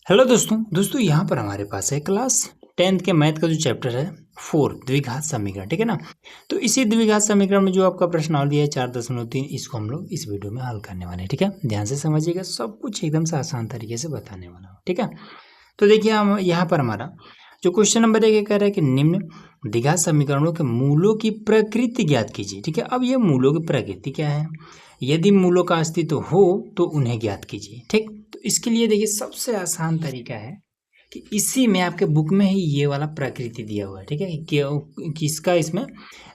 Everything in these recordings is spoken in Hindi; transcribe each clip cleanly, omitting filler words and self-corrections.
हेलो दोस्तों यहाँ पर हमारे पास है क्लास 10th के मैथ का जो चैप्टर है 4 द्विघात समीकरण। ठीक है ना। तो इसी द्विघात समीकरण में जो आपका प्रश्नावली दिया है 4.3 इसको हम लोग इस वीडियो में हल करने वाले हैं। ठीक है, ध्यान से समझिएगा, सब कुछ एकदम से आसान तरीके से बताने वाला हूँ। ठीक है, तो देखिए हम यहाँ पर हमारा जो क्वेश्चन नंबर 1 कह रहा है कि निम्न द्विघात समीकरणों के मूलों की प्रकृति ज्ञात कीजिए। ठीक है, अब ये मूलों की प्रकृति क्या है, यदि मूलों का अस्तित्व हो तो उन्हें ज्ञात कीजिए। ठीक, तो इसके लिए देखिए सबसे आसान तरीका है कि इसी में आपके बुक में ही ये वाला प्रकृति दिया हुआ है। ठीक है, कि किसका इसमें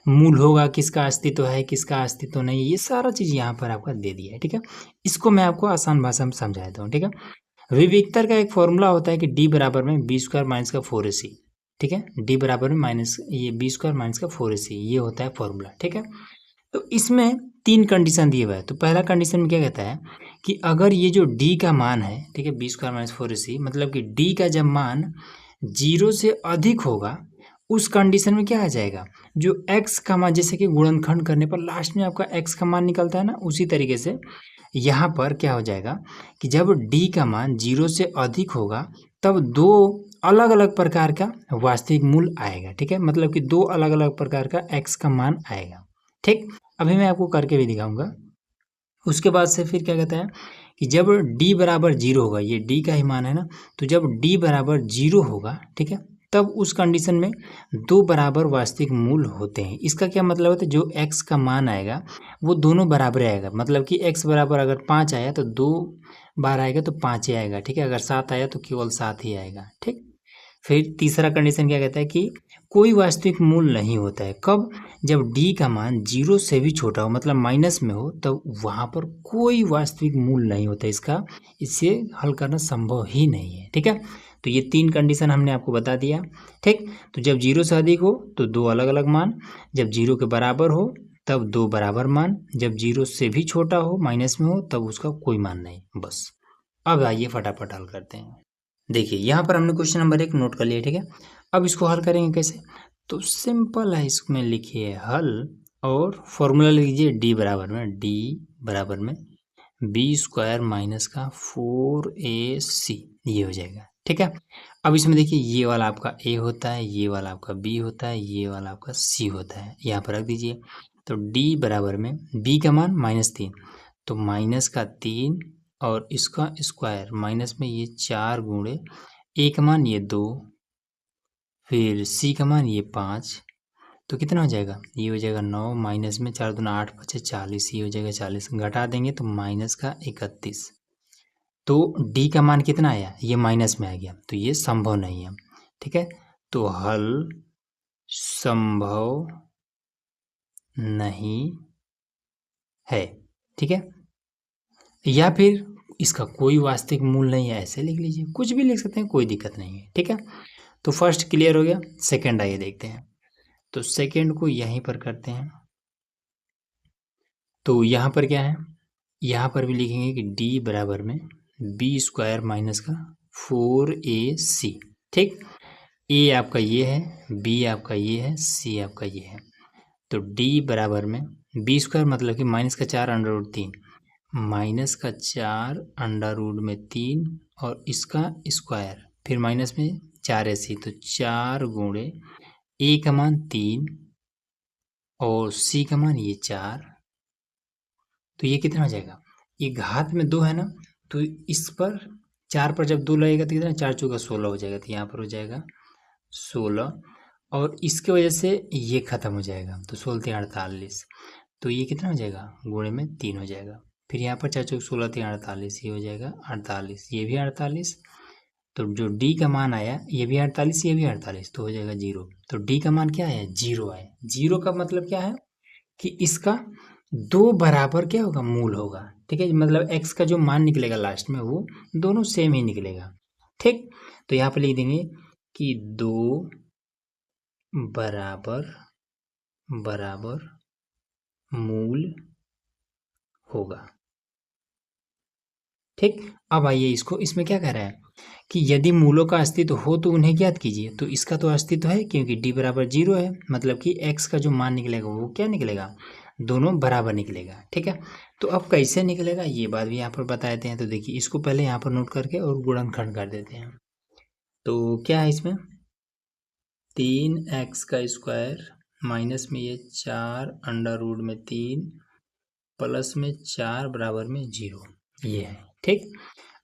मूल होगा, किसका अस्तित्व है, किसका अस्तित्व नहीं, ये सारा चीज़ यहाँ पर आपका दे दिया है। ठीक है, इसको मैं आपको आसान भाषा में समझा देता हूँ। ठीक है, विविक्तर का एक फॉर्मूला होता है कि डी बराबर में बी स्क्वायर माइनस का 4ac। ठीक है, डी बराबर में माइनस ये बी स्क्वायर माइनस का 4ac, ये होता है फॉर्मूला। ठीक है, तो इसमें 3 कंडीशन दिए हुए हैं। तो पहला कंडीशन में क्या कहता है कि अगर ये जो डी का मान है, ठीक है, बी स्क्वायर माइनस 4ac, मतलब कि डी का जब मान 0 से अधिक होगा उस कंडीशन में क्या आ जाएगा, जो x का मान, जैसे कि गुणनखंड करने पर लास्ट में आपका x का मान निकलता है ना, उसी तरीके से यहाँ पर क्या हो जाएगा कि जब d का मान 0 से अधिक होगा तब दो अलग अलग प्रकार का वास्तविक मूल आएगा। ठीक है, मतलब कि दो अलग अलग प्रकार का x का मान आएगा। ठीक, अभी मैं आपको करके भी दिखाऊंगा। उसके बाद से फिर क्या कहता है कि जब d बराबर 0 होगा, ये d का ही मान है ना, तो जब d बराबर 0 होगा, ठीक है, तब उस कंडीशन में दो बराबर वास्तविक मूल होते हैं। इसका क्या मतलब होता है, जो x का मान आएगा वो दोनों बराबर आएगा, मतलब कि x बराबर अगर 5 आया तो 2 बार आएगा तो 5 ही आएगा। ठीक है, अगर 7 आया तो केवल 7 ही आएगा। ठीक, फिर तीसरा कंडीशन क्या कहता है कि कोई वास्तविक मूल नहीं होता है। कब, जब d का मान 0 से भी छोटा हो, मतलब माइनस में हो, तब वहाँ पर कोई वास्तविक मूल नहीं होता। इसका इससे हल करना संभव ही नहीं है। ठीक है, तो ये 3 कंडीशन हमने आपको बता दिया। ठीक, तो जब 0 से अधिक हो तो दो अलग अलग मान, जब 0 के बराबर हो तब दो बराबर मान, जब 0 से भी छोटा हो, माइनस में हो, तब उसका कोई मान नहीं। बस अब आइए फटाफट हल करते हैं। देखिए यहाँ पर हमने क्वेश्चन नंबर 1 नोट कर लिया। ठीक है, अब इसको हल करेंगे कैसे, तो सिंपल है, इसमें लिखिए हल और फॉर्मूला लिखिए डी बराबर में बी स्क्वायर माइनस का 4ac, ये हो जाएगा। ठीक है, अब इसमें देखिए ये वाला आपका a होता है, ये वाला आपका b होता है, ये वाला आपका c होता है, यहाँ पर रख दीजिए। तो d बराबर में b का मान -3, तो माइनस का 3 और इसका स्क्वायर माइनस में ये 4 गुणे a का मान ये 2, फिर c का मान ये 5, तो कितना हो जाएगा, ये हो जाएगा 9, माइनस में 4 दूना 8 बचे 40, ये हो जाएगा 40, घटा देंगे तो माइनस का 31। तो d का मान कितना आया, ये माइनस में आ गया, तो ये संभव नहीं है। ठीक है, तो हल संभव नहीं है। ठीक है, या फिर इसका कोई वास्तविक मूल नहीं है, ऐसे लिख लीजिए, कुछ भी लिख सकते हैं, कोई दिक्कत नहीं है। ठीक है, तो फर्स्ट क्लियर हो गया। सेकंड आइए देखते हैं। तो सेकंड को यहीं पर करते हैं। तो यहाँ पर क्या है, यहाँ पर भी लिखेंगे कि d बराबर में बी स्क्वायर माइनस का 4ac। ठीक, a आपका ये है, b आपका ये है, c आपका ये है। तो d बराबर में बी स्क्वायर मतलब कि माइनस का 4 अंडर रूट 3, माइनस का 4 अंडर रूट में 3 और इसका स्क्वायर, फिर माइनस में 4ac, तो 4 गुणे a का मान 3 और c का मान ये 4, तो ये कितना हो जाएगा, ये घात में 2 है ना, तो इस पर 4 पर जब 2 लगेगा तो कितना, 4 चौका 16 हो जाएगा, तो यहाँ पर हो जाएगा 16, और इसके वजह से ये खत्म हो जाएगा, तो 16 3 48, तो ये कितना हो जाएगा, गुणे में 3 हो जाएगा। फिर यहाँ पर 4 चौक 16 3 48, ये हो जाएगा 48, ये भी 48, तो जो d का मान आया ये भी 48, ये भी 48, तो हो जाएगा 0। तो d का मान क्या आया, 0 आया। 0 का मतलब क्या है कि इसका दो बराबर क्या होगा, मूल होगा। ठीक है, मतलब x का जो मान निकलेगा लास्ट में वो दोनों सेम ही निकलेगा। ठीक, तो यहाँ पर लिख देंगे कि दो बराबर मूल होगा। ठीक, अब आइए इसको, इसमें क्या कह रहा है कि यदि मूलों का अस्तित्व हो तो उन्हें ज्ञात कीजिए। तो इसका तो अस्तित्व है क्योंकि d बराबर 0 है, मतलब कि x का जो मान निकलेगा वो क्या निकलेगा, दोनों बराबर निकलेगा। ठीक है, तो अब कैसे निकलेगा ये बात भी यहाँ पर बता देते हैं। तो देखिए इसको पहले यहाँ पर नोट करके और गुणनखंड कर देते हैं। तो क्या है इसमें 3x² माइनस में ये 4√3 प्लस में 4 बराबर में 0, ये है। ठीक,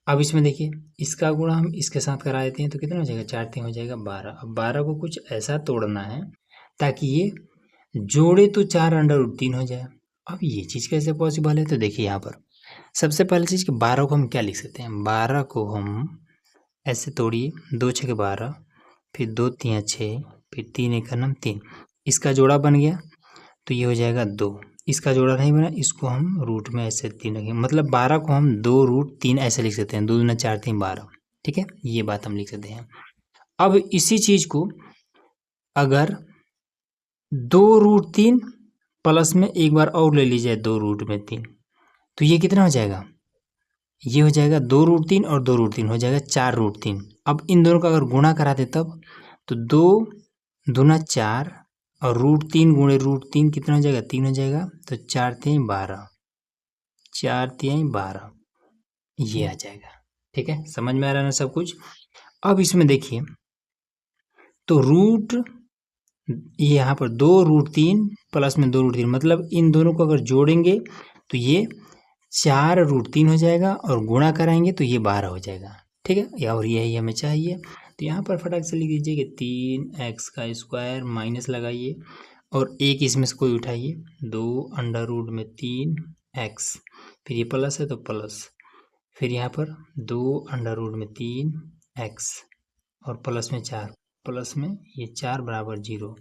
अब इसमें देखिए इसका गुणा हम इसके साथ करा देते हैं तो कितना हो जाएगा 4 हो जाएगा 12। अब 12 को कुछ ऐसा तोड़ना है ताकि ये जोड़े तो 4√3 हो जाए। अब ये चीज़ कैसे पॉसिबल है, तो देखिए यहाँ पर सबसे पहली चीज़ कि 12 को हम क्या लिख सकते हैं, 12 को हम ऐसे तोड़िए, 2 6 12, फिर 2 3 6, फिर 3 1 3, इसका जोड़ा बन गया तो ये हो जाएगा 2। इसका जोड़ा नहीं बना, इसको हम रूट में ऐसे 3 रखेंगे, मतलब 12 को हम 2√3 ऐसे लिख सकते हैं, 2 दूना 4 3 12। ठीक है, ये बात हम लिख सकते हैं। अब इसी चीज़ को अगर 2√3 प्लस में एक बार और ले लीजिए 2√3, तो ये कितना हो जाएगा, ये हो जाएगा 2√3 और 2√3 हो जाएगा 4√3। अब इन दोनों का अगर गुणा कराते तब तो 2 दूना 4 और √3 गुणे √3 कितना हो जाएगा 3 हो जाएगा, तो 4 3 12, 4 3 12, ये आ जाएगा। ठीक है, समझ में आ रहा है ना सब कुछ। अब इसमें देखिए तो रूट ये यहाँ पर 2√3 प्लस में 2√3, मतलब इन दोनों को अगर जोड़ेंगे तो ये 4√3 हो जाएगा और गुणा कराएंगे तो ये 12 हो जाएगा। ठीक है, और यही हमें चाहिए। तो यहाँ पर फटाक से लिख दीजिए कि 3x² माइनस लगाइए और एक इसमें से कोई उठाइए, 2√3x, फिर ये प्लस है तो प्लस, फिर यहाँ पर 2√3x और प्लस में 4, प्लस में ये 4 बराबर 0।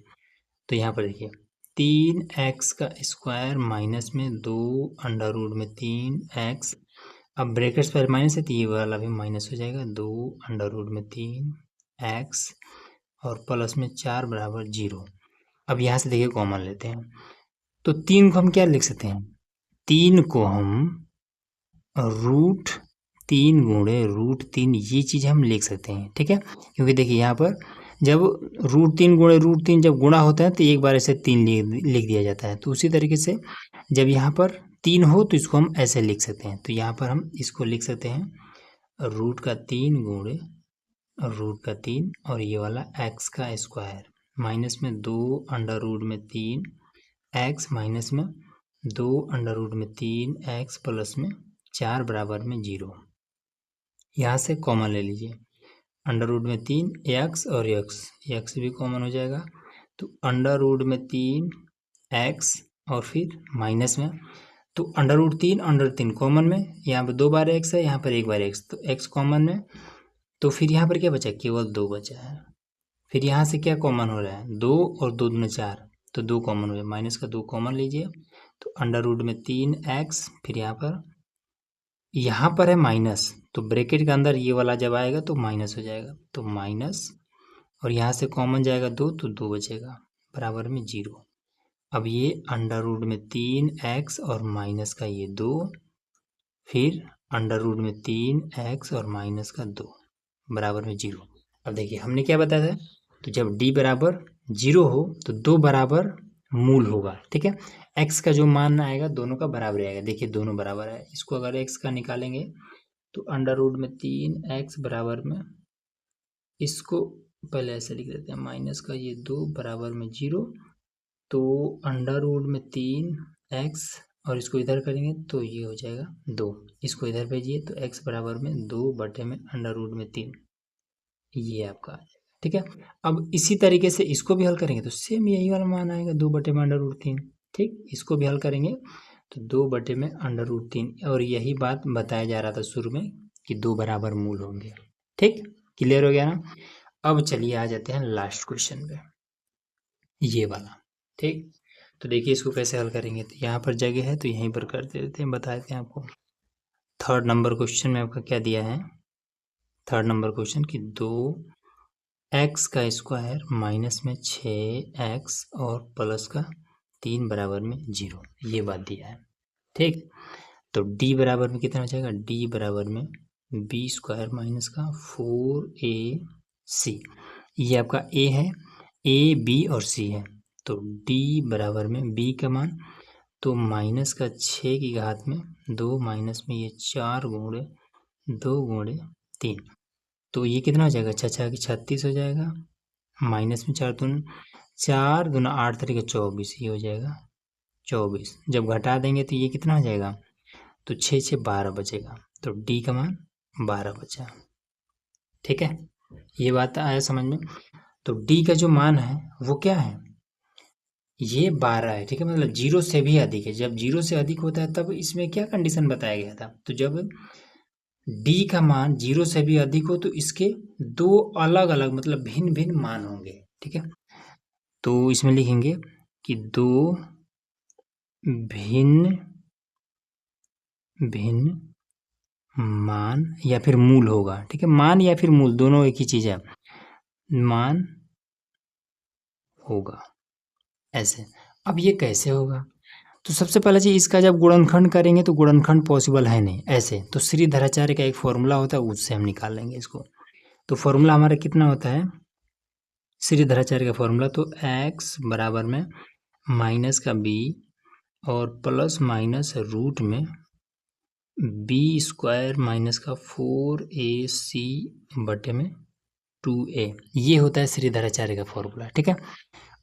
तो यहाँ पर देखिए 3x² माइनस में 2√3x, अब ब्रैकेट्स पर माइनस है तो ये वाला भी माइनस हो जाएगा, 2√3x और प्लस में 4 बराबर 0। अब यहाँ से देखिए कॉमन लेते हैं तो 3 को हम क्या लिख सकते हैं, 3 को हम √3 गुणे √3 ये चीज़ हम लिख सकते हैं। ठीक है, क्योंकि देखिए यहाँ पर जब √3 गुणे √3 जब गुणा होता है तो एक बार ऐसे 3 लिख दिया जाता है, तो उसी तरीके से जब यहाँ पर 3 हो तो इसको हम ऐसे लिख सकते हैं। तो यहाँ पर हम इसको लिख सकते हैं √3 गुणे √3 और ये वाला x² माइनस में 2√3x माइनस में 2√3x प्लस में 4 बराबर में 0। यहाँ से कॉमन ले लीजिए, √3 x और x भी कॉमन हो जाएगा, तो √3x और फिर माइनस में, तो √3 कॉमन में, यहाँ पर 2 बार x है, यहाँ पर 1 बार x, तो x कॉमन में, तो फिर यहाँ पर क्या बचा, केवल 2 बचा है। फिर यहाँ से क्या कॉमन हो रहा है, 2 और 2 दूना 4, तो 2 कॉमन हो जाए, माइनस का 2 कॉमन लीजिए, तो √3x, फिर यहाँ पर है माइनस, तो ब्रैकेट के अंदर ये वाला जब आएगा तो माइनस हो जाएगा, तो माइनस, और यहाँ से कॉमन जाएगा 2 तो 2 बचेगा बराबर में 0। अब ये √3x और माइनस का ये 2, फिर √3x और माइनस का 2 बराबर में 0। अब देखिए हमने क्या बताया था, तो जब d बराबर 0 हो तो 2 बराबर मूल होगा। ठीक है, x का जो मान आएगा दोनों का बराबर आएगा। देखिए दोनों बराबर है, इसको अगर x का निकालेंगे तो √3x बराबर में, इसको पहले ऐसे लिख देते हैं, माइनस का ये 2 बराबर में 0, तो √3x और इसको इधर करेंगे तो ये हो जाएगा 2, इसको इधर भेजिए तो x बराबर में 2/√3, ये आपका आ जाएगा। ठीक है, अब इसी तरीके से इसको भी हल करेंगे तो सेम यही वाला मान आएगा 2/√3। ठीक, इसको भी हल करेंगे तो 2/√3, और यही बात बताया जा रहा था शुरू में कि 2 बराबर मूल होंगे। ठीक, क्लियर हो गया ना। अब चलिए आ जाते हैं लास्ट क्वेश्चन पे, ये वाला। ठीक, तो देखिए इसको कैसे हल करेंगे, तो यहाँ पर जगह है तो यहीं पर कर देते हैं, बता देते हैं आपको। 3rd नंबर क्वेश्चन में आपका क्या दिया है, 3rd नंबर क्वेश्चन कि 2x² माइनस में 6x और प्लस का 3 बराबर में 0, ये बात दिया है। ठीक, तो d बराबर में कितना हो जाएगा, d बराबर में b² माइनस का 4ac, ये आपका a है, a b और c है, तो d बराबर में b का मान तो माइनस का 6 की घात में 2 माइनस में ये 4 गुणे 2 गुणे 3, तो ये कितना हो जाएगा, 6 की 36 हो जाएगा, माइनस में 4 दूनी 4 दूना 8 तरीके 24, ये हो जाएगा 24। जब घटा देंगे तो ये कितना हो जाएगा, तो 6 6 12 बचेगा, तो डी का मान 12 बचा। ठीक है, ये बात आया समझ में। तो डी का जो मान है वो क्या है, ये 12 है। ठीक है, मतलब 0 से भी अधिक है। जब 0 से अधिक होता है तब इसमें क्या कंडीशन बताया गया था, तो जब डी का मान 0 से भी अधिक हो तो इसके दो अलग अलग मतलब भिन्न भिन्न मान होंगे। ठीक है, तो इसमें लिखेंगे कि दो भिन्न भिन्न मान या फिर मूल होगा। ठीक है, मान या फिर मूल दोनों एक ही चीज है, मान होगा ऐसे। अब ये कैसे होगा, तो सबसे पहला चीज इसका जब गुणनखंड करेंगे तो गुणनखंड पॉसिबल है नहीं ऐसे, तो श्रीधराचार्य का एक फॉर्मूला होता है, उससे हम निकाल लेंगे इसको। तो फॉर्मूला हमारा कितना होता है, श्रीधराचार्य का फॉर्मूला, तो x बराबर में माइनस का b और प्लस माइनस रूट में b स्क्वायर माइनस का 4ac बटे में 2a, ये होता है श्रीधराचार्य का फॉर्मूला। ठीक है,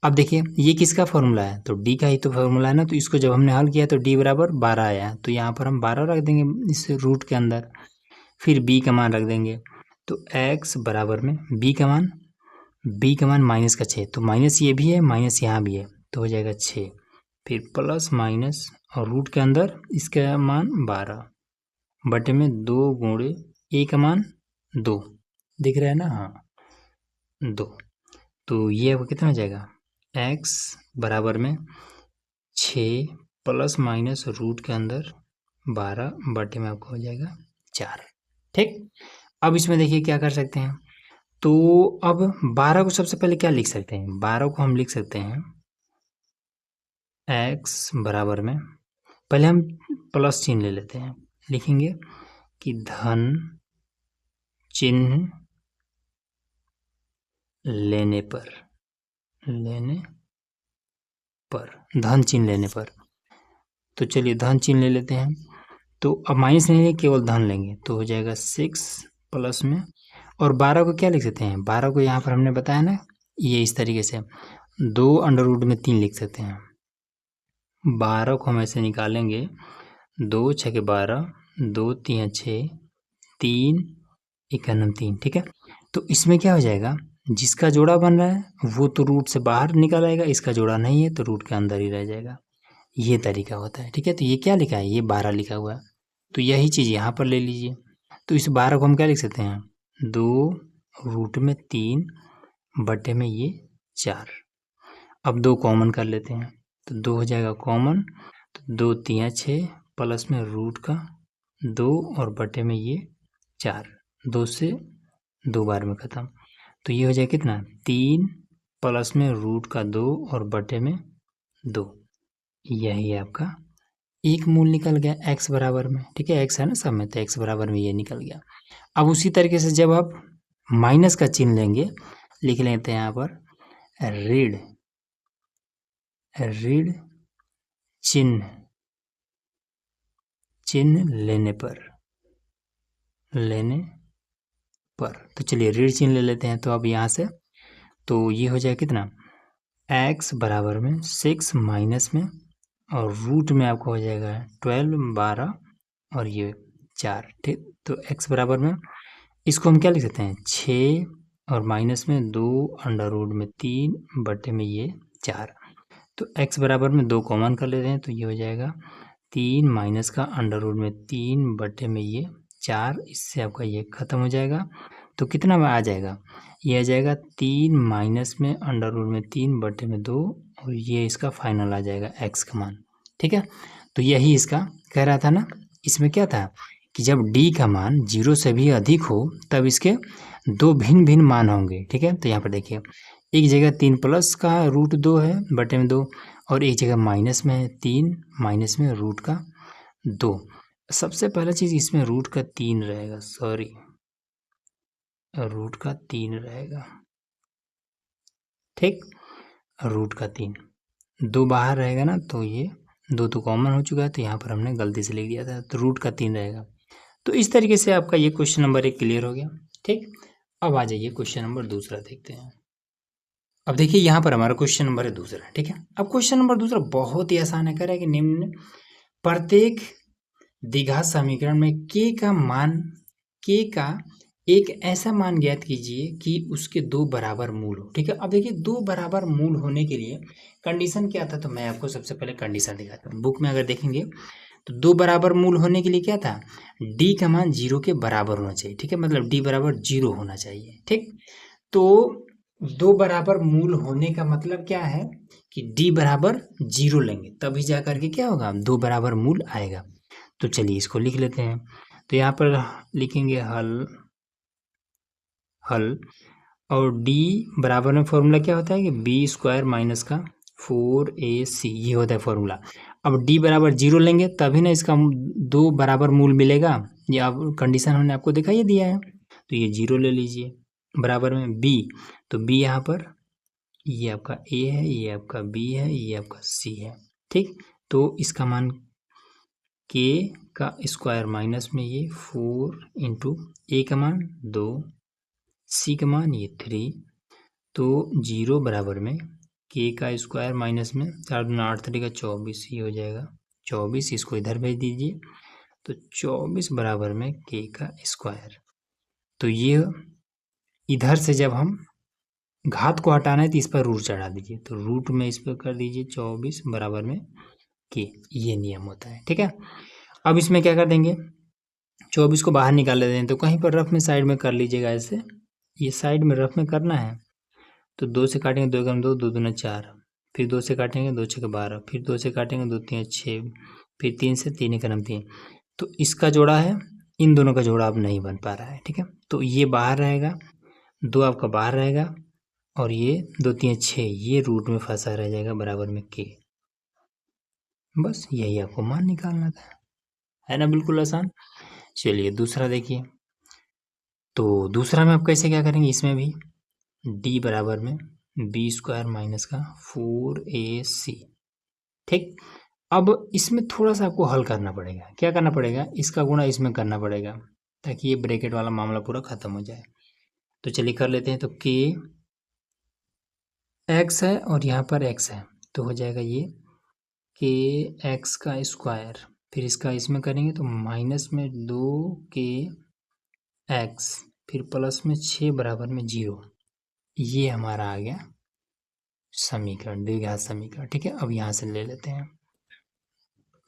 अब देखिए ये किसका फॉर्मूला है, तो डी का ही तो फॉर्मूला है ना, तो इसको जब हमने हल किया तो डी बराबर 12 आया, तो यहाँ पर हम 12 रख देंगे इस रूट के अंदर, फिर बी का मान रख देंगे, तो x बराबर में बी का मान माइनस का 6, तो माइनस ये भी है माइनस यहाँ भी है, तो हो जाएगा 6, फिर प्लस माइनस और रूट के अंदर इसका मान 12 बटे में 2 गुणे ए का मान 2, दिख रहा है ना, हाँ 2, तो ये आपको कितना हो जाएगा, x बराबर में 6 प्लस माइनस रूट के अंदर 12 बटे में आपको हो जाएगा 4। ठीक, अब इसमें देखिए क्या कर सकते हैं, तो अब 12 को सबसे पहले क्या लिख सकते हैं, 12 को हम लिख सकते हैं x बराबर में, पहले हम प्लस चिन्ह ले लेते हैं, लिखेंगे कि धन चिन्ह लेने पर धन चिन्ह लेने पर, तो चलिए धन चिन्ह ले लेते हैं, तो अब माइनस नहीं लेंगे केवल धन लेंगे, तो हो जाएगा 6 प्लस में, और 12 को क्या लिख सकते हैं, 12 को यहाँ पर हमने बताया ना ये इस तरीके से 2 अंडर रूट में 3 लिख सकते हैं, 12 को हम ऐसे निकालेंगे 2 6 12, 2 3 6, 3 1 3। ठीक है, तो इसमें क्या हो जाएगा, जिसका जोड़ा बन रहा है वो तो रूट से बाहर निकल आएगा, इसका जोड़ा नहीं है तो रूट के अंदर ही रह जाएगा, ये तरीका होता है। ठीक है, तो ये क्या लिखा है, ये 12 लिखा हुआ है, तो यही चीज़ यहाँ पर ले लीजिए, तो इस 12 को हम क्या लिख सकते हैं, 2 रूट में 3 बटे में ये 4, अब 2 कॉमन कर लेते हैं, तो 2 हो जाएगा कॉमन, तो 2 3 6 प्लस में रूट का 2 और बटे में ये 4, 2 से 2 बार में ख़त्म, तो ये हो जाए कितना, 3 प्लस में रूट का 2 और बटे में 2, यही आपका एक मूल निकल गया x बराबर में। ठीक है, x है ना सब में, तो x बराबर में ये निकल गया। अब उसी तरीके से जब आप माइनस का चिन्ह लेंगे, लिख लेते हैं यहाँ पर ऋण चिन्ह लेने पर, तो चलिए ऋण चिन्ह ले लेते हैं, तो अब यहाँ से तो ये हो जाए कितना, x बराबर में 6 माइनस में और रूट में आपको हो जाएगा 12 12 और ये 4। ठीक, तो x बराबर में इसको हम क्या लिख सकते हैं, 6 और माइनस में 2 अंडर रूट में 3 बटे में ये 4, तो x बराबर में 2 कॉमन कर लेते हैं, तो ये हो जाएगा 3 माइनस का अंडर रूट में 3 बटे में ये 4, इससे आपका ये ख़त्म हो जाएगा, तो कितना में आ जाएगा, ये आ जाएगा 3 माइनस में अंडर रूट में 3 बटे में 2 और ये इसका फाइनल आ जाएगा x का मान। ठीक है, तो यही इसका कह रहा था ना, इसमें क्या था कि जब d का मान 0 से भी अधिक हो तब इसके दो भिन्न भिन्न मान होंगे। ठीक है, तो यहाँ पर देखिए एक जगह 3 प्लस का रूट 2 है बटे में 2 और एक जगह माइनस में है 3 माइनस में रूट का 2। सबसे पहला चीज़ इसमें रूट का 3 रहेगा, रूट का 3 रहेगा। ठीक, रूट का 3, 2 बाहर रहेगा ना, तो ये 2 तो कॉमन हो चुका है, तो यहाँ पर हमने गलती से लिख दिया था, तो रूट का 3 रहेगा। तो इस तरीके से आपका ये क्वेश्चन नंबर 1 क्लियर हो गया। ठीक, अब आ जाइए क्वेश्चन नंबर दूसरा देखते हैं। अब देखिए यहाँ पर हमारा क्वेश्चन नंबर है दूसरा। ठीक है, अब क्वेश्चन नंबर दूसरा बहुत ही आसान है। कह रहा है कि निम्न प्रत्येक द्विघात समीकरण में के का एक ऐसा मान ज्ञात कीजिए कि उसके 2 बराबर मूल हो। ठीक है, अब देखिए 2 बराबर मूल होने के लिए कंडीशन क्या था, तो मैं आपको सबसे पहले कंडीशन दिखाता हूँ। बुक में अगर देखेंगे तो 2 बराबर मूल होने के लिए क्या था, डी का मान 0 के बराबर होना चाहिए। ठीक है, मतलब डी बराबर 0 होना चाहिए। ठीक, तो 2 बराबर मूल होने का मतलब क्या है कि डी बराबर 0 लेंगे तभी जा करके क्या होगा, 2 बराबर मूल आएगा। तो चलिए इसको लिख लेते हैं। तो यहाँ पर लिखेंगे हल और डी बराबर में फॉर्मूला क्या होता है कि बी स्क्वायर माइनस का 4ac, ये होता है फॉर्मूला। अब डी बराबर 0 लेंगे तभी ना इसका 2 बराबर मूल मिलेगा। ये अब कंडीशन हमने आपको दिखाई दिया है, तो ये 0 ले लीजिए। बराबर में बी, तो बी यहाँ पर ये आपका ए है, ये आपका बी है, ये आपका सी है। ठीक, तो इसका मान के का स्क्वायर माइनस में ये 4 इंटू ए का मान 2, सी का मान ये 3, तो 0 बराबर में के का स्क्वायर माइनस में 4 दूना 8 3 का 24, ये हो जाएगा 24। इसको इधर भेज दीजिए, तो 24 बराबर में के का स्क्वायर। तो ये इधर से जब हम घात को हटाना है तो इस पर रूट चढ़ा दीजिए, तो रूट में इस पर कर दीजिए 24 बराबर में के, ये नियम होता है। ठीक है, अब इसमें क्या कर देंगे, 24 को बाहर निकाल लेते हैं। तो कहीं पर रफ में साइड में कर लीजिएगा ऐसे, ये साइड में रफ में करना है। तो 2 से काटेंगे 2 एकम 2, 2 दूना 4, फिर 2 से काटेंगे 2 छः 12, फिर 2 से काटेंगे 2 3 6, फिर 3 से 3 एकम 3। तो इसका जोड़ा है, इन दोनों का जोड़ा अब नहीं बन पा रहा है। ठीक है, तो ये बाहर रहेगा, 2 आपका बाहर रहेगा, और ये 2 3 6 ये रूट में फंसा रह जाएगा बराबर में के। बस यही आपको मान निकालना था, है ना, बिल्कुल आसान। चलिए दूसरा देखिए। तो दूसरा में आप कैसे क्या करेंगे, इसमें भी डी बराबर में बी स्क्वायर माइनस का 4ac। ठीक, अब इसमें थोड़ा सा आपको हल करना पड़ेगा। क्या करना पड़ेगा, इसका गुणा इसमें करना पड़ेगा ताकि ये ब्रैकेट वाला मामला पूरा खत्म हो जाए। तो चलिए कर लेते हैं। तो के एक्स है और यहाँ पर एक्स है, तो हो जाएगा ये के एक्स का स्क्वायर, फिर इसका इसमें करेंगे तो माइनस में 2 के एक्स, फिर प्लस में 6 बराबर में 0। ये हमारा आ गया समीकरण, द्विघात समीकरण। ठीक है, अब यहाँ से ले लेते हैं।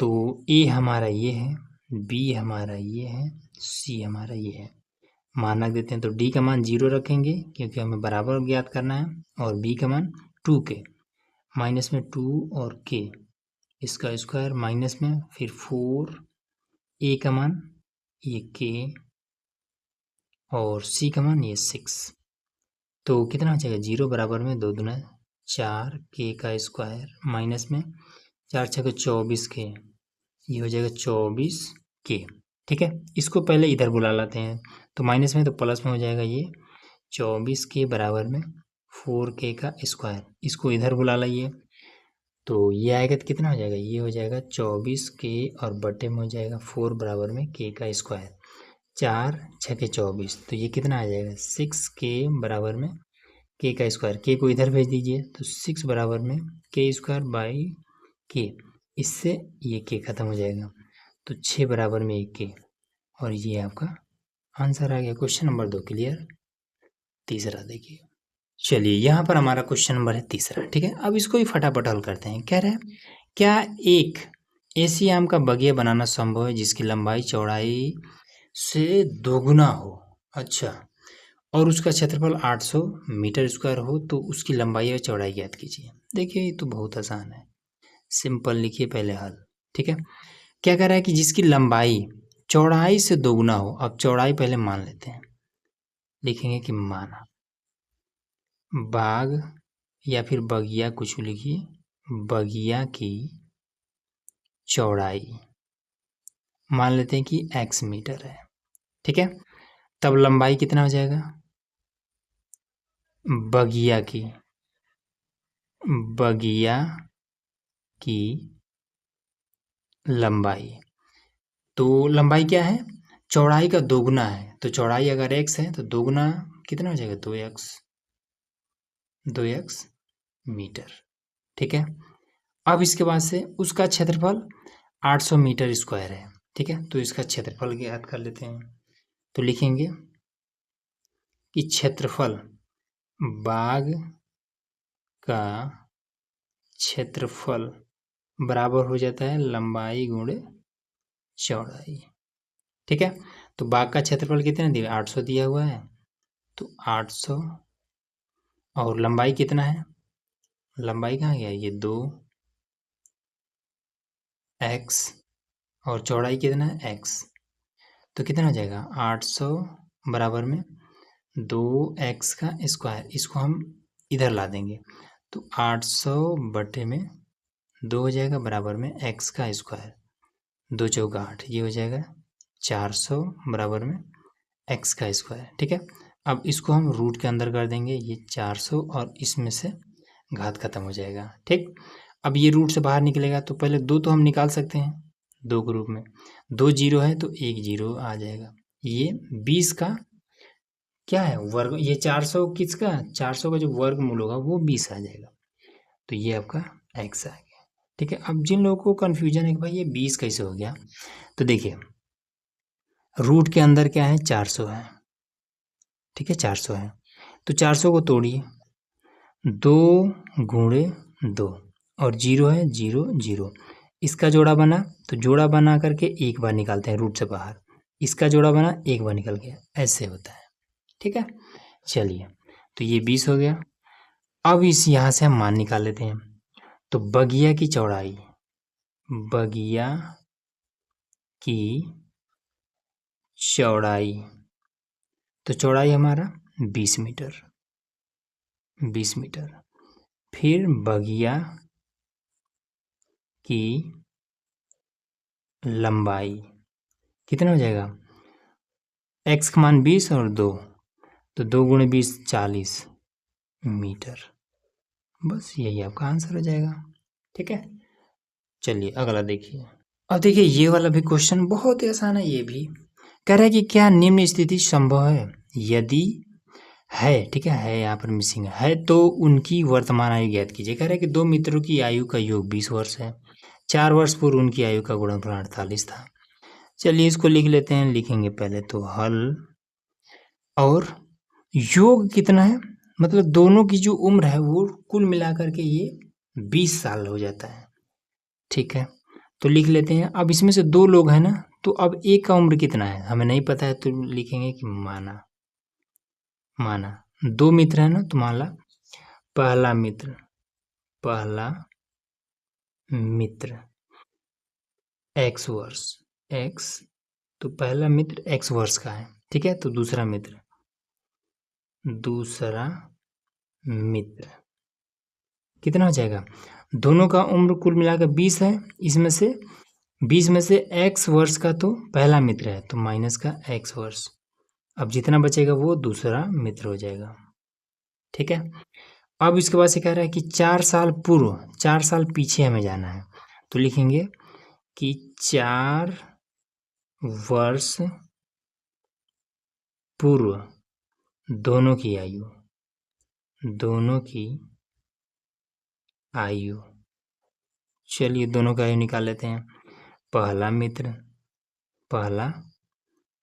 तो ए हमारा ये है, बी हमारा ये है, सी हमारा ये है। मान रख देते हैं। तो डी का मान 0 रखेंगे क्योंकि हमें बराबर ज्ञात करना है, और बी का मान 2 के, माइनस में 2 और के, इसका स्क्वायर माइनस में फिर 4, ए का मान ये के, और सी का मान ये 6। तो कितना हो जाएगा, 0 बराबर में 2 दूना 4 के का स्क्वायर माइनस में 4 6 24 के, ये हो जाएगा 24 के। ठीक है, इसको पहले इधर बुला लाते हैं। तो माइनस में तो प्लस में हो जाएगा ये 24 के बराबर में 4 के का स्क्वायर, इसको इधर बुला लाइए। तो ये आएगा तो कितना हो जाएगा, ये हो जाएगा 24 के और बटे में हो जाएगा 4 बराबर में के का स्क्वायर, 4 6 24। तो ये कितना आ जाएगा 6 के बराबर में के का स्क्वायर। के को इधर भेज दीजिए, तो 6 बराबर में के स्क्वायर बाई के, इससे ये के खत्म हो जाएगा, तो 6 बराबर में 1 के, और ये आपका आंसर आ गया। Question number 2 clear. तीसरा देखिए। चलिए यहाँ पर हमारा क्वेश्चन नंबर है तीसरा। ठीक है, अब इसको ही फटाफट हल करते हैं। कह रहे हैं क्या एक ऐसी आम का बगिया बनाना संभव है जिसकी लंबाई चौड़ाई से दोगुना हो। अच्छा, और उसका क्षेत्रफल 800 मीटर स्क्वायर हो, तो उसकी लंबाई और चौड़ाई ज्ञात कीजिए। देखिए ये तो बहुत आसान है, सिंपल लिखिए पहले हल। ठीक है, क्या कह रहा है कि जिसकी लंबाई चौड़ाई से दोगुना हो। अब चौड़ाई पहले मान लेते हैं, लिखेंगे कि माना बाग या फिर बगिया, कुछ लिखिए, बगिया की चौड़ाई मान लेते हैं कि x मीटर है। ठीक है, तब लंबाई कितना हो जाएगा, बगिया की लंबाई। तो लंबाई क्या है, चौड़ाई का दोगुना है। तो चौड़ाई अगर x है तो दोगुना कितना हो जाएगा, 2x मीटर। ठीक है। अब इसके बाद से उसका क्षेत्रफल 800 मीटर स्क्वायर है। ठीक है, तो इसका क्षेत्रफल ज्ञात कर लेते हैं। तो लिखेंगे कि क्षेत्रफल, बाग का क्षेत्रफल बराबर हो जाता है लंबाई गुणे चौड़ाई। ठीक है, तो बाग का क्षेत्रफल कितना दिया, 800 दिया हुआ है। तो 800 और लंबाई कितना है, लंबाई कहाँ गया, ये 2x और चौड़ाई कितना है x। तो कितना हो जाएगा 800 बराबर में 2x का स्क्वायर, इसको हम इधर ला देंगे तो 800 बटे में 2 हो जाएगा बराबर में x का स्क्वायर, 2 चौका 8, ये हो जाएगा 400 बराबर में x का स्क्वायर। ठीक है, अब इसको हम रूट के अंदर कर देंगे, ये 400 और इसमें से घात खत्म हो जाएगा। ठीक, अब ये रूट से बाहर निकलेगा तो पहले 2 तो हम निकाल सकते हैं, 2 के रूप में 2 जीरो है तो 1 जीरो आ जाएगा। ये 20 का क्या है वर्ग, ये 400 किसका, 400 का जो वर्गमूल होगा वो 20 आ जाएगा। तो ये आपका x आ गया। ठीक है, अब जिन लोगों को कन्फ्यूजन है कि भाई ये 20 कैसे हो गया, तो देखिए रूट के अंदर क्या है, 400 है। ठीक है, 400 है तो 400 को तोड़िए, 2 गुणे 2 और जीरो है, जीरो जीरो, इसका जोड़ा बना तो जोड़ा बना करके एक बार निकालते हैं रूट से बाहर, इसका जोड़ा बना एक बार निकल गया, ऐसे होता है। ठीक है, चलिए तो ये 20 हो गया। अब इस यहाँ से हम मान निकाल लेते हैं। तो बगिया की चौड़ाई, बगिया की चौड़ाई, तो चौड़ाई हमारा 20 मीटर, 20 मीटर। फिर बगिया की लंबाई कितना हो जाएगा, x का मान 20 और 2, तो 2 गुणे 20 40 मीटर। बस यही आपका आंसर हो जाएगा। ठीक है, चलिए अगला देखिए। अब देखिए ये वाला भी क्वेश्चन बहुत ही आसान है। ये भी कह रहा है कि क्या निम्न स्थिति संभव है, यदि है, ठीक है यहाँ पर मिसिंग है तो उनकी वर्तमान आयु ज्ञात कीजिए। कह रहा है कि 2 मित्रों की आयु का योग 20 वर्ष है, 4 वर्ष पूर्व उनकी आयु का गुणनफल 48 था। चलिए इसको लिख लेते हैं, लिखेंगे पहले तो हल, और योग कितना है, मतलब दोनों की जो उम्र है वो कुल मिलाकर के ये 20 साल हो जाता है। ठीक है, तो लिख लेते हैं। अब इसमें से 2 लोग हैं ना, तो अब एक का उम्र कितना है हमें नहीं पता है, तो लिखेंगे कि माना, माना 2 मित्र है ना, तो मान ला पहला मित्र, पहला मित्र x वर्ष, x, तो पहला मित्र x वर्ष का है। ठीक है, तो दूसरा मित्र, दूसरा मित्र कितना हो जाएगा, दोनों का उम्र कुल मिलाकर 20 है, इसमें से 20 में से x वर्ष का तो पहला मित्र है तो माइनस का x वर्ष, अब जितना बचेगा वो दूसरा मित्र हो जाएगा। ठीक है, अब इसके बाद से कह रहा है कि 4 साल पूर्व, 4 साल पीछे हमें जाना है, तो लिखेंगे कि 4 वर्ष पूर्व दोनों की आयु, दोनों की आयु, चलिए दोनों का आयु निकाल लेते हैं। पहला मित्र, पहला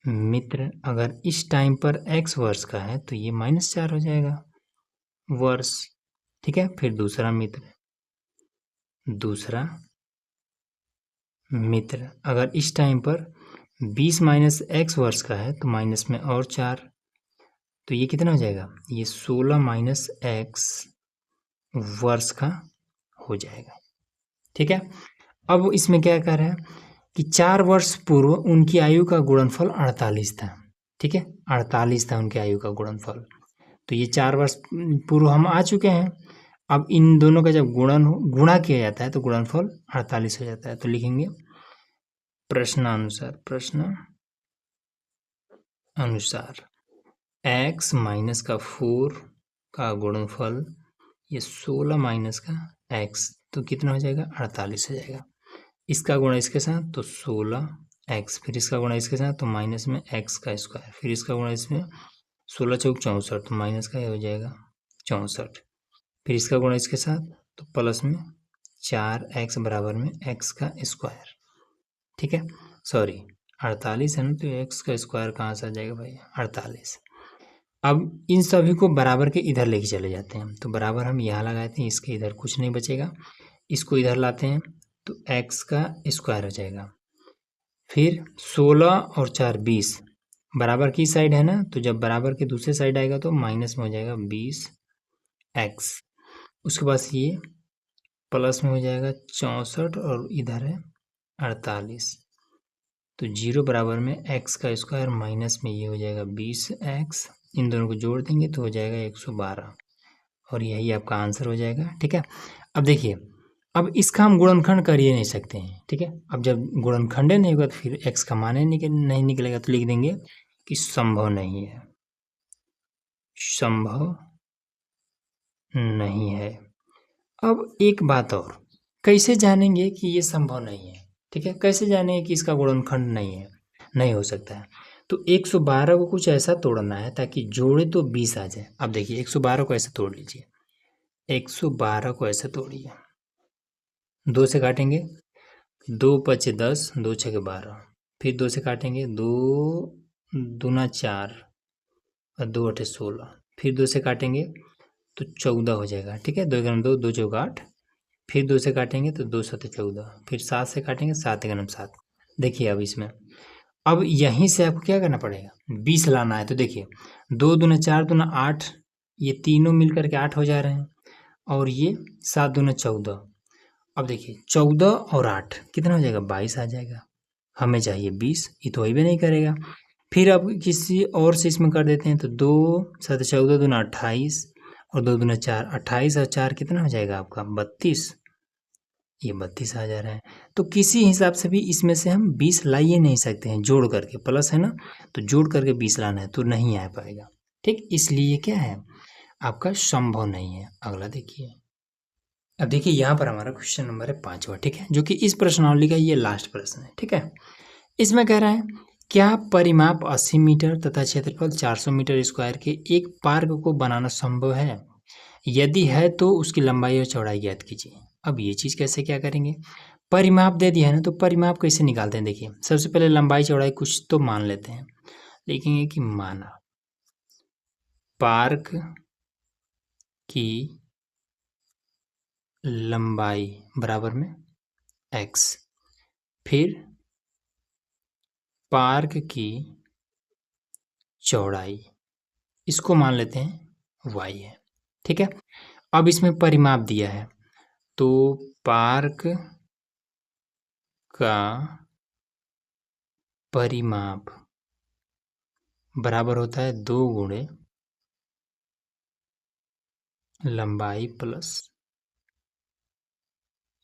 मित्र अगर इस टाइम पर x वर्ष का है तो ये -4 हो जाएगा वर्ष। ठीक है, फिर दूसरा मित्र, दूसरा मित्र अगर इस टाइम पर 20 माइनस x वर्ष का है तो माइनस में और 4, तो ये कितना हो जाएगा, ये 16 माइनस x वर्ष का हो जाएगा। ठीक है, अब इसमें क्या कह रहा है कि 4 वर्ष पूर्व उनकी आयु का गुणनफल 48 था। ठीक है, 48 था उनकी आयु का गुणनफल, तो ये 4 वर्ष पूर्व हम आ चुके हैं। अब इन दोनों का जब गुणा किया जाता है तो गुणनफल 48 हो जाता है। तो लिखेंगे प्रश्नानुसार, प्रश्न अनुसार x माइनस का 4 का गुणनफल, ये 16 माइनस का x, तो कितना हो जाएगा 48 हो जाएगा। इसका गुणा इसके साथ तो 16x, फिर इसका गुणा इसके साथ तो माइनस में x का स्क्वायर, फिर इसका गुणा इसमें 16 चौक 64 तो माइनस का ये हो जाएगा 64, फिर इसका गुणा इसके साथ तो प्लस में 4x बराबर में x का स्क्वायर। ठीक है, सॉरी 48 है ना, तो x का स्क्वायर कहाँ से आ जाएगा भाई 48। अब इन सभी को बराबर के इधर लेके चले जाते हैं, तो बराबर हम यहाँ लगाते हैं, इसके इधर कुछ नहीं बचेगा, इसको इधर लाते हैं तो x का स्क्वायर हो जाएगा। फिर 16 और 4 20 बराबर की साइड है ना, तो जब बराबर के दूसरे साइड आएगा तो माइनस में हो जाएगा 20x, उसके बाद ये प्लस में हो जाएगा 64 और इधर है 48, तो 0 बराबर में x का स्क्वायर माइनस में ये हो जाएगा 20x, इन दोनों को जोड़ देंगे तो हो जाएगा 112 और यही आपका आंसर हो जाएगा। ठीक है, अब देखिए, अब इसका हम गुणनखंड कर ही नहीं सकते हैं। ठीक है, अब जब गुणनखंड नहीं होगा तो फिर x का मान नहीं निकलेगा, तो लिख देंगे कि संभव नहीं है, संभव नहीं है। अब एक बात और, कैसे जानेंगे कि ये संभव नहीं है? ठीक है, कैसे जानेंगे कि इसका गुणनखंड नहीं है, नहीं हो सकता है? तो 112 को कुछ ऐसा तोड़ना है ताकि जोड़े तो 20 आ जाए। अब देखिए 112 को ऐसे तोड़ लीजिए, 112 को ऐसे तोड़िए, 2 से काटेंगे, 2 पचे 10, 2 छके 12, फिर 2 से काटेंगे, 2 दूना 4 और 2 अठे 16, फिर 2 से काटेंगे तो 14 हो जाएगा। ठीक है, 2 एकम 2, 2 चौक 8, फिर 2 से काटेंगे तो 2 सते 14, फिर 7 से काटेंगे 7 एकम 7। देखिए अब इसमें, अब यहीं से आपको क्या करना पड़ेगा, 20 लाना है। तो देखिए 2 दूना 4 दूना 8, ये तीनों मिल करके 8 हो जा रहे हैं, और ये 7 दूना 14। अब देखिए 14 और 8 कितना हो जाएगा, 22 आ जाएगा। हमें चाहिए 20, ये तो वही भी नहीं करेगा। फिर अब किसी और से इसमें कर देते हैं, तो 2 7 14 दूना 28 और 2 दूना 4, 28 और 4 कितना हो जाएगा आपका 32, ये 32 आ जा रहा है। तो किसी हिसाब से भी इसमें से हम 20 ला ही नहीं सकते हैं, जोड़ करके, प्लस है ना, तो जोड़ करके 20 लाना है तो नहीं आ पाएगा। ठीक, इसलिए क्या है आपका संभव नहीं है। अगला देखिए, अब देखिए यहाँ पर हमारा क्वेश्चन नंबर है 5वां। ठीक है, जो कि इस प्रश्नावली का ये लास्ट प्रश्न है। ठीक है, इसमें कह रहा है क्या परिमाप 80 मीटर तथा क्षेत्रफल 400 मीटर स्क्वायर के एक पार्क को बनाना संभव है? यदि है तो उसकी लंबाई और चौड़ाई ज्ञात कीजिए। अब ये चीज़ कैसे क्या करेंगे, परिमाप दे दिया है ना, तो परिमाप कैसे निकालते हैं। देखिए सबसे पहले लंबाई चौड़ाई कुछ तो मान लेते हैं, लिखेंगे कि माना पार्क की लंबाई बराबर में x, फिर पार्क की चौड़ाई इसको मान लेते हैं y है। ठीक है, अब इसमें परिमाप दिया है, तो पार्क का परिमाप बराबर होता है 2 गुणे लंबाई प्लस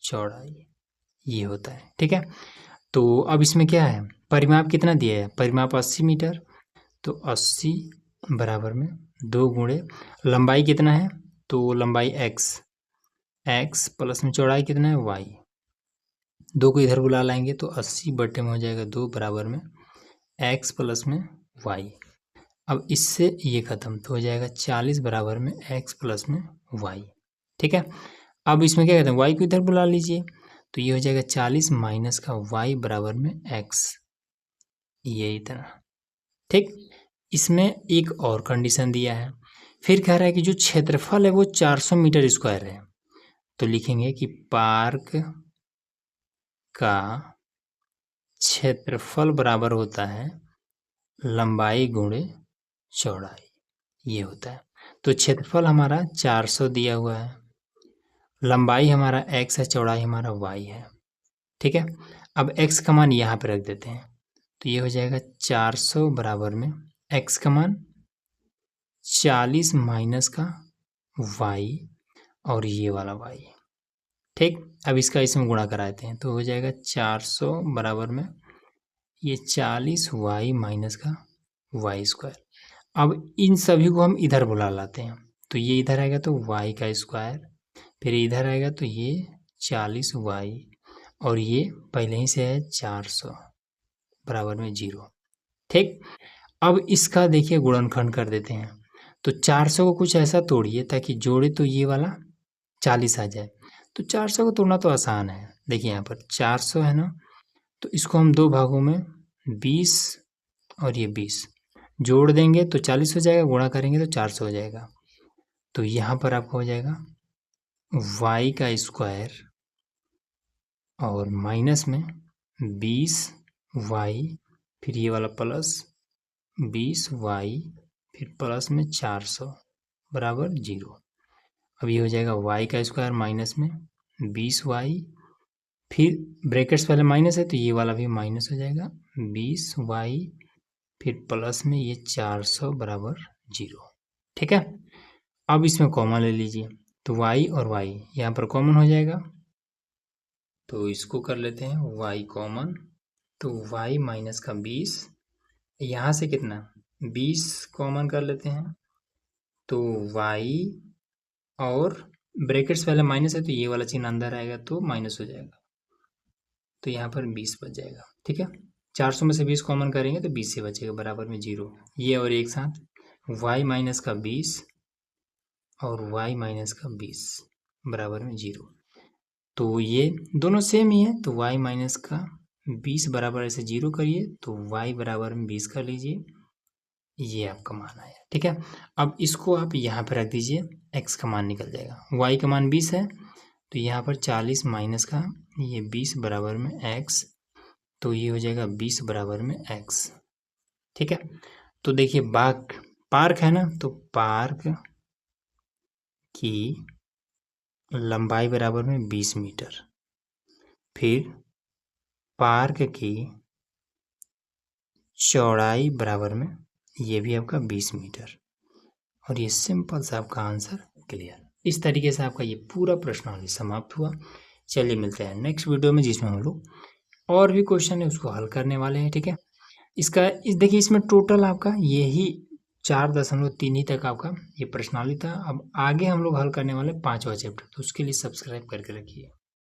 चौड़ाई, ये होता है। ठीक है, तो अब इसमें क्या है, परिमाप कितना दिया है, परिमाप 80 मीटर, तो 80 बराबर में 2 गुणे लंबाई कितना है, तो लंबाई x प्लस में चौड़ाई कितना है y, 2 को इधर बुला लाएंगे तो 80 बटे में हो जाएगा 2 बराबर में x प्लस में y। अब इससे ये खत्म तो हो जाएगा 40 बराबर में x प्लस में y। ठीक है, अब इसमें क्या कहते हैं, y को इधर बुला लीजिए, तो ये हो जाएगा 40 माइनस का y बराबर में x, ये इतना। ठीक, इसमें एक और कंडीशन दिया है, फिर कह रहा है कि जो क्षेत्रफल है वो 400 मीटर स्क्वायर है, तो लिखेंगे कि पार्क का क्षेत्रफल बराबर होता है लंबाई गुणे चौड़ाई, ये होता है। तो क्षेत्रफल हमारा 400 दिया हुआ है, लंबाई हमारा x है, चौड़ाई हमारा y है। ठीक है, अब x का मान यहाँ पे रख देते हैं, तो ये हो जाएगा 400 बराबर में x का मान 40 माइनस का y और ये वाला y। ठीक, अब इसका इसमें गुणा कराते हैं, तो हो जाएगा 400 बराबर में ये 40y माइनस का y स्क्वायर। अब इन सभी को हम इधर बुला लाते हैं, तो ये इधर आएगा तो y का स्क्वायर, फिर इधर आएगा तो ये 40y और ये पहले ही से है 400 बराबर में 0। ठीक, अब इसका देखिए गुणनखंड कर देते हैं। तो 400 को कुछ ऐसा तोड़िए ताकि जोड़े तो ये वाला 40 आ जाए। तो 400 को तोड़ना तो आसान है। देखिए यहाँ पर 400 है ना, तो इसको हम दो भागों में 20 और ये 20 जोड़ देंगे तो 40 हो जाएगा, गुणा करेंगे तो 400 हो जाएगा। तो यहाँ पर आपका हो जाएगा y का स्क्वायर और माइनस में 20y, फिर ये वाला प्लस 20y, फिर प्लस में 400 बराबर 0। अब ये हो जाएगा y का स्क्वायर माइनस में 20y, फिर ब्रैकेट्स पहले माइनस है तो ये वाला भी माइनस हो जाएगा 20y, फिर प्लस में ये 400 बराबर 0। ठीक है, अब इसमें कॉमन ले लीजिए तो y और y यहाँ पर कॉमन हो जाएगा, तो इसको कर लेते हैं y कॉमन। तो y माइनस का 20, यहाँ से कितना 20 कॉमन कर लेते हैं तो y और ब्रैकेट्स पहले माइनस है तो ये वाला चिन्ह अंदर आएगा तो माइनस हो जाएगा, तो यहाँ पर 20 बच जाएगा। ठीक है, 400 में से 20 कॉमन करेंगे तो 20 से बचेगा बराबर में 0। ये और एक साथ y माइनस का 20 और y माइनस का 20 बराबर में 0। तो ये दोनों सेम ही है, तो y माइनस का 20 बराबर ऐसे 0 करिए तो y बराबर में 20 कर लीजिए, ये आपका मान आया। ठीक है, अब इसको आप यहाँ पर रख दीजिए, x का मान निकल जाएगा। y का मान 20 है तो यहाँ पर 40 माइनस का ये 20 बराबर में x, तो ये हो जाएगा 20 बराबर में x। ठीक है, तो देखिए पार्क है ना, तो पार्क की लंबाई बराबर में 20 मीटर, फिर पार्क की चौड़ाई बराबर में ये भी आपका 20 मीटर, और ये सिंपल सा आपका आंसर क्लियर। इस तरीके से आपका ये पूरा प्रश्नावली समाप्त हुआ। चलिए मिलते हैं नेक्स्ट वीडियो में, जिसमें हम लोग और भी क्वेश्चन है उसको हल करने वाले हैं। ठीक है, देखिए इसमें टोटल आपका यही 4.3 ही तक आपका ये प्रश्नावली था। अब आगे हम लोग हल करने वाले 5वां चैप्टर, तो उसके लिए सब्सक्राइब करके रखिए।